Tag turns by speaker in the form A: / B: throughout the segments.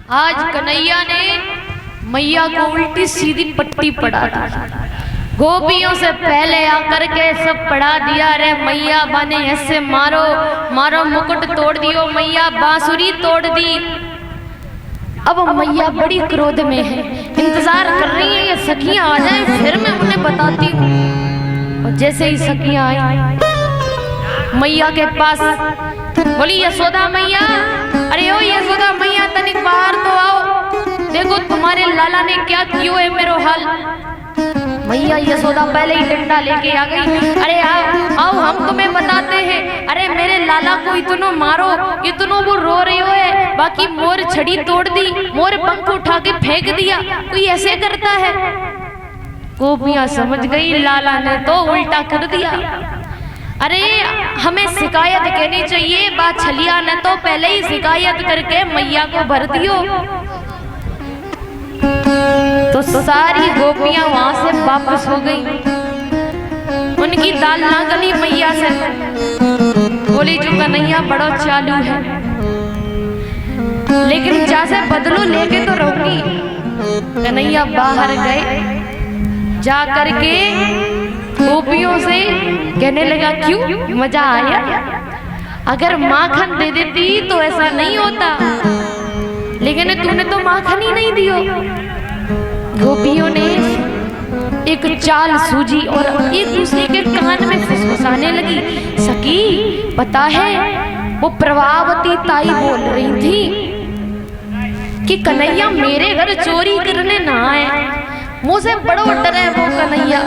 A: आज कन्हैया ने मैया को उल्टी सीधी पट्टी पढ़ा दी। गोपियों से पहले आकर के सब पढ़ा दिया। रे मैया बने ऐसे मारो मारो, मुकुट तोड़ दियो, मैया बांसुरी तोड़ दी। अब मैया बड़ी क्रोध में है, इंतजार कर रही है ये सखियां आ जाए फिर मैं उन्हें बताती हूँ। और जैसे ही सखियां आई मैया के पास, बोली यशोदा मैया, अरे ओ यशोदा मैया तनिक बाहर तो आओ, देखो तुम्हारे लाला ने क्या किया है मेरो हाल। मैया यशोदा पहले ही डंडा लेके आ गई। अरे आओ आओ हम तुम्हें बताते हैं। अरे मेरे लाला को इतनो मारो, इतनो वो रो रही है, बाकी मोर छड़ी तोड़ दी, मोर पंख उठा के फेंक दिया, कोई ऐसे करता है। गोपियां समझ गई लाला ने तो उल्टा कर दिया। अरे हमें शिकायत कहनी चाहिए, बात छलिया ने तो पहले ही शिकायत करके मैया को भर दियो। तो सारी गोपियां वहां से वापस हो गई। उनकी दाल ना गली मैया से। बोली जो कन्हैया बड़ा चालू है, लेकिन जैसे बदलू लेके तो रहूंगी। कन्हैया बाहर गए, जा करके गोपियों से कहने लगा क्यों मजा आया, अगर माखन दे देती तो ऐसा नहीं होता, लेकिन तूने तो माखन ही नहीं दियो। गोपियों ने एक चाल सूझी और एक दूसरे के कान में फुसफुसाने लगी। सखी पता है वो प्रभावती ताई बोल रही थी कि कन्हैया मेरे घर चोरी करने ना आए, मुझसे बड़ो डर है वो कन्हैया।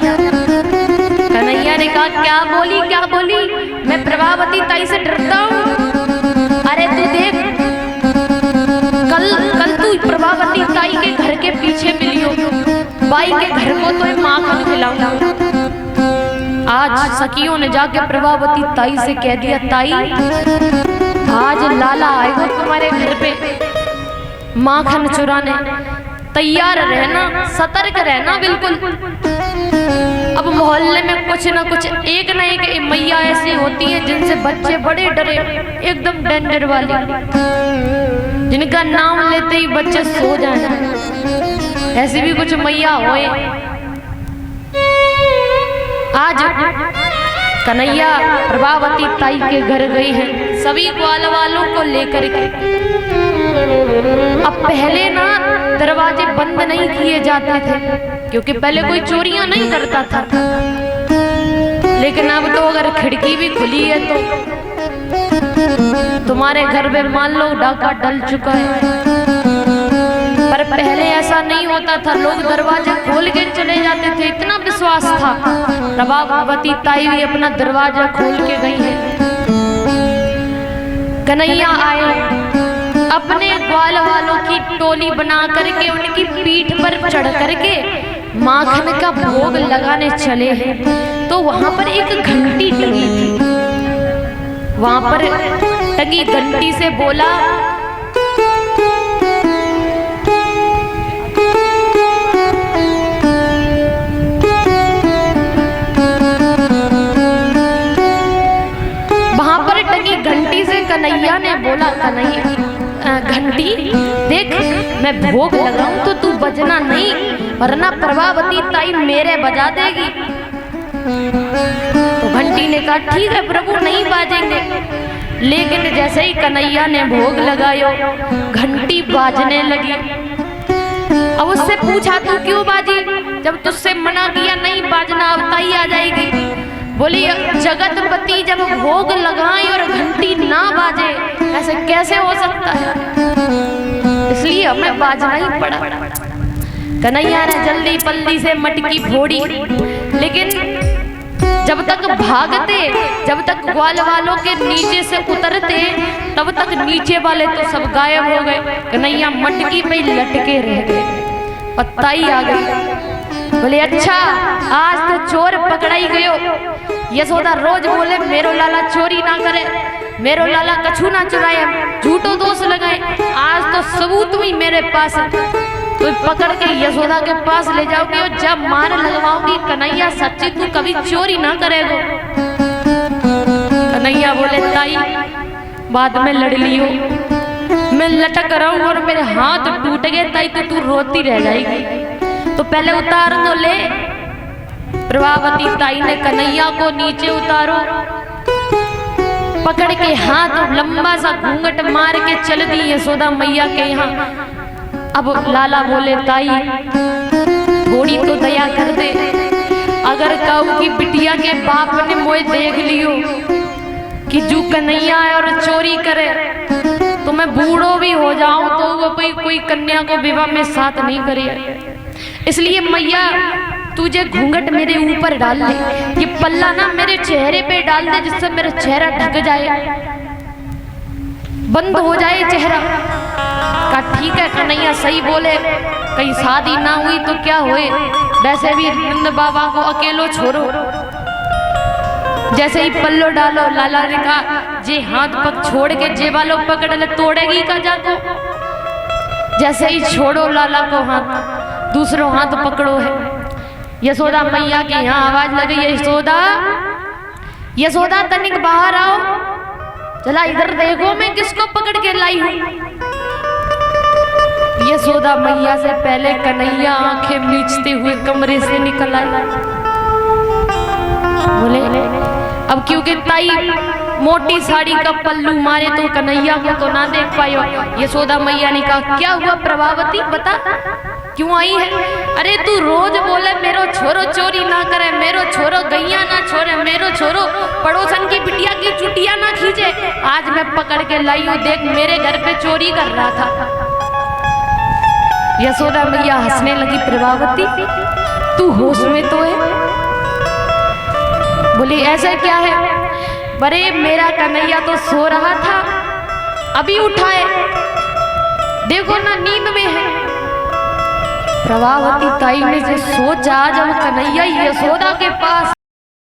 A: कन्हैया ने कहा क्या बोली, मैं प्रभावती ताई से डरता हूँ। अरे तू देख कल तू प्रभावती ताई के घर के पीछे मिलियो, बाई के घर को तो माखन खिलाऊंगा। आज सखियों ने जाके प्रभावती ताई से कह दिया, ताई आज लाला आएगा तुम्हारे घर पे माखन चुराने, तैयार रहना, सतर्क रहना बिल्कुल। अब मोहल्ले में कुछ ना कुछ एक न एक मैया ऐसी होती है जिनसे बच्चे बड़े डरे, एकदम डेंजर वाली, जिनका नाम लेते ही बच्चे सो जाए। ऐसी भी कुछ मैया होए। आज कन्हैया प्रभावती ताई के घर गई है सभी ग्वाल वालों को लेकर के। अब पहले ना दरवाजे बंद नहीं किए जाते थे, क्योंकि पहले कोई चोरियां नहीं करता था, लेकिन अब तो अगर खिड़की भी खुली है तो तुम्हारे घर में मान लो डाका डल चुका है। पर पहले ऐसा नहीं होता था, लोग दरवाजे खोल के चले जाते थे, इतना विश्वास था। प्रभावती ताई भी अपना दरवाजा खोल के गई है। कन्हैया आए, अपने ग्वाल वालों की टोली बना करके उनकी पीठ पर चढ़ करके माखन का भोग लगाने चले हैं। तो वहां पर एक घंटी टंगी थी, वहां पर टंगी घंटी से बोला, वहां पर टंगी घंटी से कन्हैया ने बोला, कन्हैया घंटी देख मैं भोग लगाऊं तो तू बजना नहीं, वरना प्रभावती ताई मेरे बजा देगी। तो घंटी ने कहा ठीक है प्रभु नहीं बाजेंगे। लेकिन जैसे ही कन्हैया ने भोग लगायो घंटी बाजने लगी। अब उससे पूछा तू क्यों बाजी, जब तुझसे मना किया नहीं बाजना, अब ताई आ जाएगी। बोली जगतपति जब भोग लगाए और घंटी ना बाजे ऐसे कैसे हो सकता है, इसलिए हमें बाजना ही पड़ा। कन्हैया ने जल्दी पल्ली से मटकी फोड़ी, लेकिन जब तक भागते, जब तक ग्वाल वालों के नीचे से उतरते, तब तक नीचे वाले तो सब गायब हो गए। कन्हैया मटकी पे लटके रह गए। पत्ताई आ गई, बोले अच्छा आज तो चोर पकड़ाई गयो। यशोदा रोज बोले मेरो लाला चोरी ना करे, मेरो लाला कछु ना चुराए, झूठो दोष लगाए, आज तो सबूत भी मेरे पास है, तो पकड़ के यशोदा के पास ले जाओगे और जब मार लगवाओगी कन्हैया सच्ची तू कभी चोरी ना करेगो। कन्हैया बोले ताई बाद में लड़ लियो, मैं लटक रहा हूँ और मेरे हाथ टूट गए ताई तो तू रोती रह जाएगी। तो पहले उतार तो ले। प्रभावती ताई ने कन्हैया को नीचे उतारो, पकड़ के हाथ लंबा सा घूंघट मार के चल दी यशोदा मैया के यहाँ। अब लाला बोले ताई थोड़ी तो दया कर दे, अगर कहूँ कि बिटिया के बाप ने मोए देख लियो कि जो कन्हैया है और चोरी करे तो मैं बूढ़ो भी हो जाऊं तो वो कोई कन्या को विवाह में साथ नहीं करे। इसलिए मैया तुझे घूंघट मेरे ऊपर डाल दे, ये पल्ला ना मेरे चेहरे पे डाल दे जिससे मेरा चेहरा ढक जाए, बंद हो जाए चेहरा। कहा ठीक है कन्हैया सही बोले, कहीं शादी ना हुई तो क्या होए, वैसे भी नंद बाबा को अकेलो छोड़ो। जैसे ही पल्लो डालो, लाला ने कहा जे हाथ पक छोड़ के जे वालों पकड़ ले तोड़ेगी का जाको। जैसे ही छोड़ो लाला को हाथ, दूसरो हाथ पकड़ो है। यशोदा मैया की यहाँ आवाज लगी, यशोदा यशोदा तनिक बाहर आओ, चला इधर देखो मैं किसको पकड़ के लाई हूँ। यशोदा मैया से पहले कन्हैया आंखें मीचते हुए कमरे से निकल आई। बोले अब क्योंकि ताई मोटी साड़ी का पल्लू मारे तो कन्हैया को तो ना देख पायो। यशोदा मैया ने कहा क्या हुआ प्रभावती बता क्यों आई है। अरे तू रोज बोले मेरो छोरो चोरी ना करे, मेरो छोरो गैया ना छोड़े, मेरो छोरो पड़ोसन की बिटिया की चुटिया ना खींचे, आज मैं पकड़ के लाई हूँ, देख मेरे घर पे चोरी कर रहा था। यशोदा मैया हंसने लगी, प्रभावती तू होश में तो है। बोली ऐसा क्या है। बरे मेरा कन्हैया तो सो रहा था, अभी उठाए, देखो ना नींद में है। प्रभावती ताई ने से सोचा जब कन्हैया यशोदा के पास